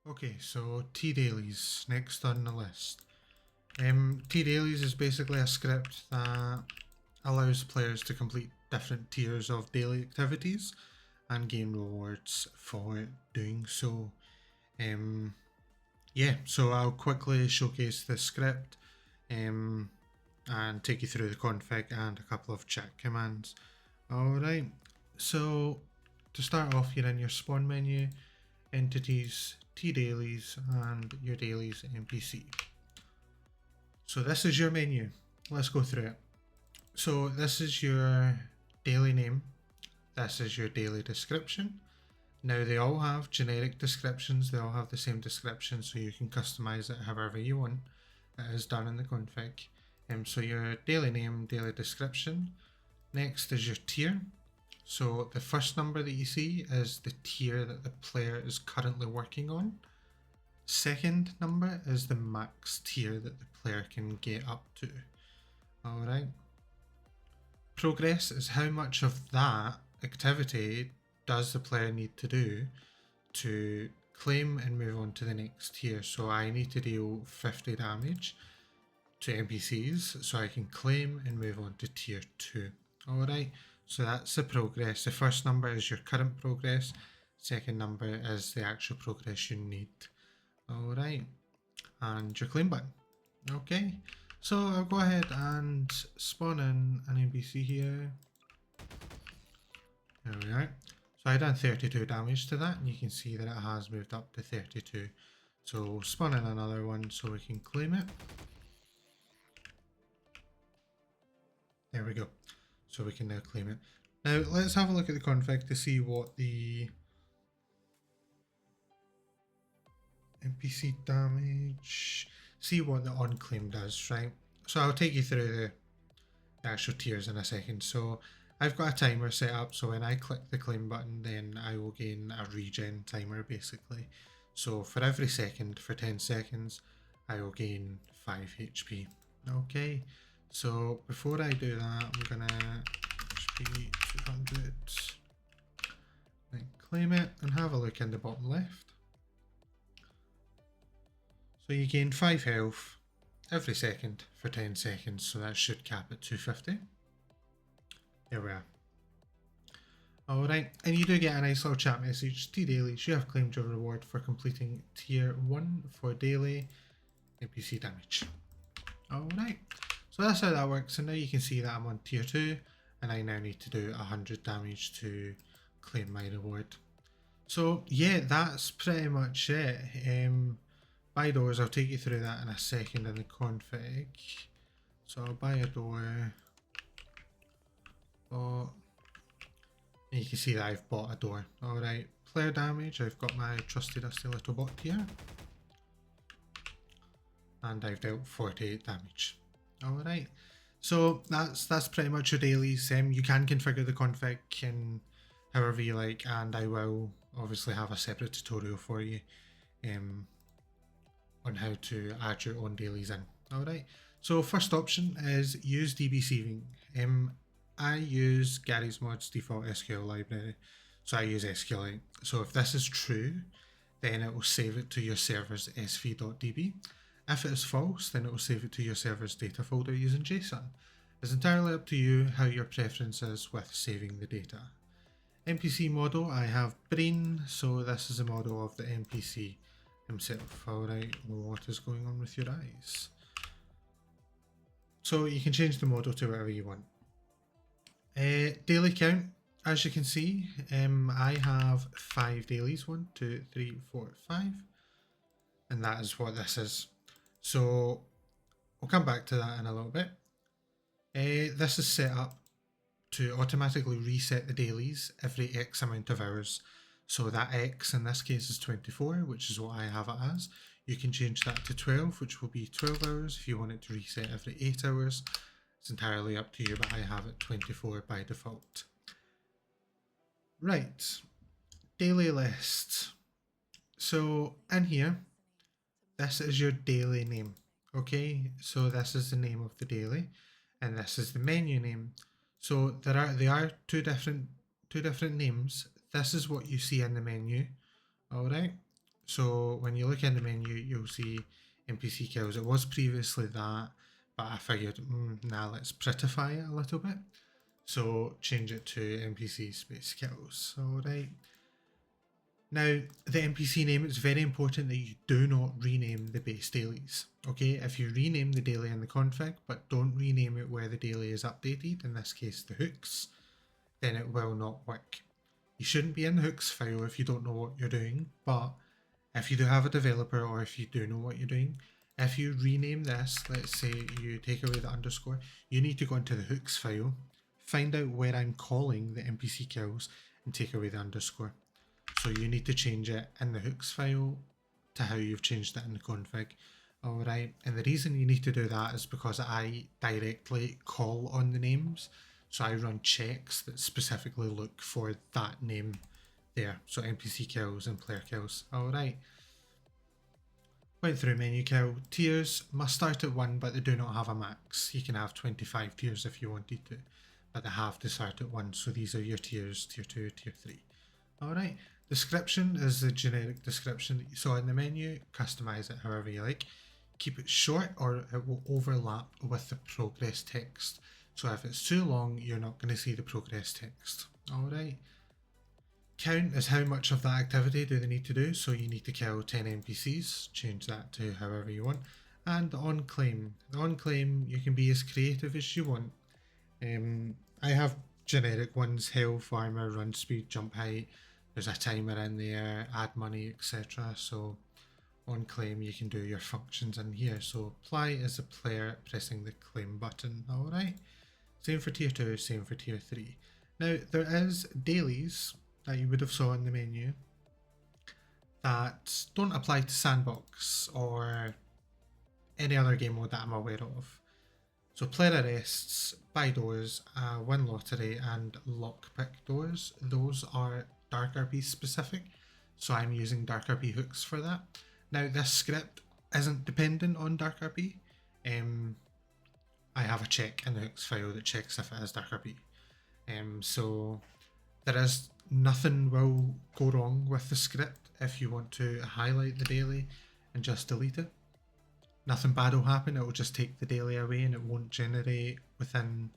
Okay, so T-Dailies, next on the list. T-Dailies is basically a script that allows players to complete different tiers of daily activities and gain rewards for doing so. Yeah, so I'll quickly showcase the script and take you through the config and a couple of check commands. Alright, so to start off, you're in your spawn menu, entities, T-Dailies, and your dailies NPC. So this is your menu. Let's go through it. So this is your daily name. This is your daily description. Now they all have generic descriptions. They all have the same description, so you can customize it however you want. It is done in the config. So your daily name, daily description. Next is your tier. So the first number that you see is the tier that the player is currently working on. Second number is the max tier that the player can get up to. Alright. Progress is how much of that activity does the player need to do to claim and move on to the next tier. So I need to deal 50 damage to NPCs so I can claim and move on to tier 2. Alright, so that's the progress. The first number is your current progress. Second number is the actual progress you need. Alright, and your claim button. Okay, so I'll go ahead and spawn in an NPC here. There we are. So I done 32 damage to that, and you can see that it has moved up to 32. So we'll spawn in another one so we can claim it. There we go. So we can now claim it. Now let's have a look at the config to see what the NPC damage, see what the unclaim does, right? So I'll take you through the actual tiers in a second. So I've got a timer set up, so when I click the claim button, then I will gain a regen timer basically. So for every second, for 10 seconds, I will gain 5 HP. Okay, so before I do that, I'm gonna HP 200, then claim it and have a look in the bottom left. So you gain 5 health every second for 10 seconds, so that should cap at 250. There we are. Alright, and you do get a nice little chat message. T-Dailies, you have claimed your reward for completing tier 1 for daily NPC damage. Alright, so that's how that works, and now you can see that I'm on tier 2, and I now need to do 100 damage to claim my reward. So yeah, that's pretty much it. Buy doors, I'll take you through that in a second in the config. So I'll buy a door. And you can see that I've bought a door. Alright, player damage, I've got my trusty dusty little bot here. And I've dealt 48 damage. Alright, so that's pretty much your dailies. You can configure the config in however you like, and I will obviously have a separate tutorial for you on how to add your own dailies in. Alright, so first option is use DB saving. I use Gary's Mod's default SQL library, so I use SQLite. So if this is true, then it will save it to your server's sv.db. If it is false, then it will save it to your server's data folder using JSON. It's entirely up to you how your preference is with saving the data. NPC model, I have Brain, so this is a model of the NPC himself. Alright, what is going on with your eyes? So you can change the model to whatever you want. Daily count, as you can see, I have 5 dailies, 1, 2, 3, 4, 5, and that is what this is. So we'll come back to that in a little bit. This is set up to automatically reset the dailies every X amount of hours. So that X in this case is 24, which is what I have it as. You can change that to 12, which will be 12 hours if you want it to reset every 8 hours. It's entirely up to you, but I have it 24 by default. Right, daily list. So in here, this is your daily name. Okay, so this is the name of the daily, and this is the menu name. So there are two different names. This is what you see in the menu. Alright, So when you look in the menu, you'll see NPC kills. It was previously that, but I figured, nah, let's prettify it a little bit. So change it to NPC space kills. Alright. Now, the NPC name, it's very important that you do not rename the base dailies. Okay, if you rename the daily in the config, but don't rename it where the daily is updated, in this case the hooks, then it will not work. You shouldn't be in the hooks file if you don't know what you're doing, but if you do have a developer or if you do know what you're doing, if you rename this, let's say you take away the underscore, you need to go into the hooks file, find out where I'm calling the NPC kills and take away the underscore. So you need to change it in the hooks file to how you've changed it in the config. Alright, and the reason you need to do that is because I directly call on the names. So I run checks that specifically look for that name there. So NPC kills and player kills. Alright. Went through menu kill. Tiers must start at 1, but they do not have a max. You can have 25 tiers if you wanted to, but they have to start at 1. So these are your tiers, tier 2, tier 3. Alright. Description is the generic description that you saw in the menu. Customize it however you like. Keep it short or it will overlap with the progress text. So if it's too long, you're not going to see the progress text. Alright. Count is how much of that activity do they need to do. So you need to kill 10 NPCs. Change that to however you want. And on claim. On claim, you can be as creative as you want. I have generic ones: health, armor, run speed, jump height. There's a timer in there, add money, etc. So on claim you can do your functions in here. So apply as a player pressing the claim button. Alright. Same for tier 2, same for tier 3. Now there is dailies that you would have saw in the menu that don't apply to sandbox or any other game mode that I'm aware of. So player arrests, buy doors, win lottery and lockpick doors. Those are Dark RP specific, so I'm using Dark RP hooks for that. Now this script isn't dependent on Dark RP. I have a check in the hooks file that checks if it is Dark RP. So there is nothing will go wrong with the script if you want to highlight the daily and just delete it. Nothing bad will happen, it will just take the daily away and it won't generate within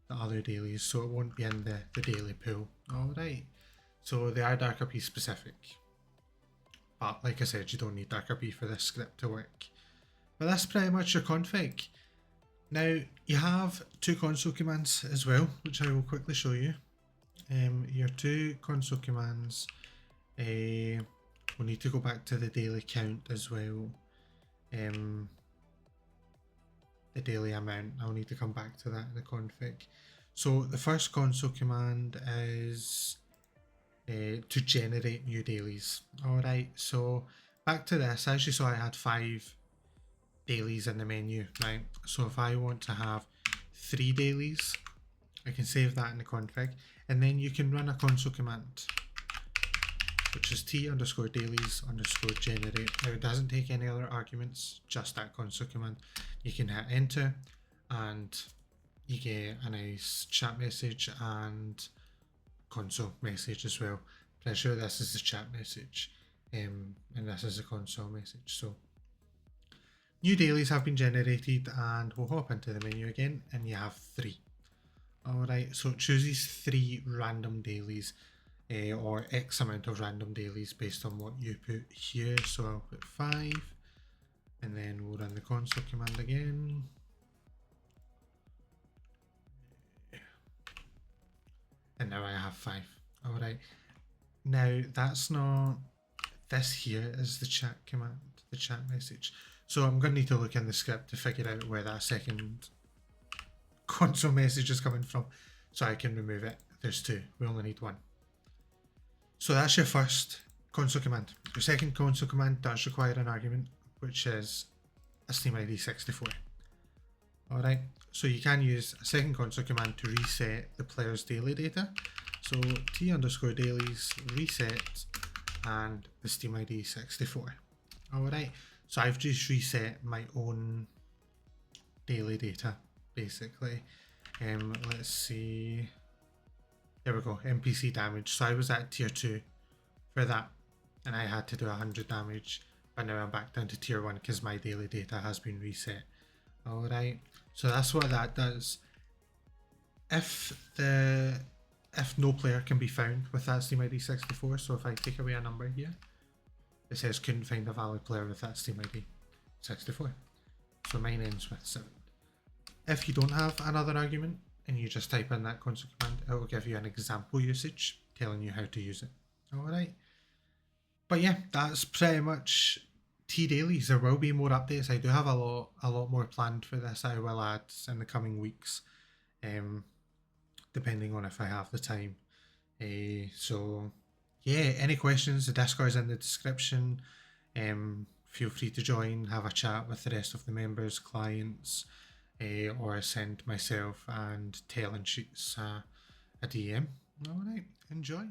the other dailies, so it won't be in the daily pool. Alright. So they are Dark RP specific, but like I said, you don't need Dark RP for this script to work. But that's pretty much your config. Now you have 2 console commands as well, which I will quickly show you. Your 2 console commands, we'll need to go back to the daily count as well. The daily amount, I'll need to come back to that in the config. So the first console command is to generate new dailies. Alright, so back to this, as you saw I had 5 dailies in the menu, right? So if I want to have 3 dailies, I can save that in the config, and then you can run a console command, which is T_dailies_generate. Now it doesn't take any other arguments, just that console command. You can hit enter and you get a nice chat message and console message as well. Pretty sure this is the chat message and this is the console message. So new dailies have been generated and we'll hop into the menu again and you have 3. Alright, so it chooses 3 random dailies or X amount of random dailies based on what you put here. So I'll put 5 and then we'll run the console command again. And now I have 5. Alright, now that's not, this here is the chat command, the chat message. So I'm going to need to look in the script to figure out where that second console message is coming from so I can remove it. There's 2, we only need 1. So that's your first console command. Your second console command does require an argument, which is a Steam ID 64. Alright, so you can use a second console command to reset the player's daily data. So T_dailies reset and the Steam ID 64. Alright, so I've just reset my own daily data basically. Let's see. There we go, NPC damage. So I was at tier 2 for that. and I had to do 100 damage, but now I'm back down to tier 1 because my daily data has been reset. Alright, so that's what that does. If no player can be found with that Steam ID 64, so if I take away a number here, it says couldn't find a valid player with that Steam ID 64. So mine ends with 7. If you don't have another argument and you just type in that console command, it will give you an example usage telling you how to use it. Alright. But yeah, that's pretty much T-Dailies. There will be more updates. I do have a lot more planned for this. I will add in the coming weeks, depending on if I have the time. So yeah, any questions, the Discord's in the description. Feel free to join, have a chat with the rest of the members, clients, or send myself and Talon Sheets a DM. Alright, enjoy.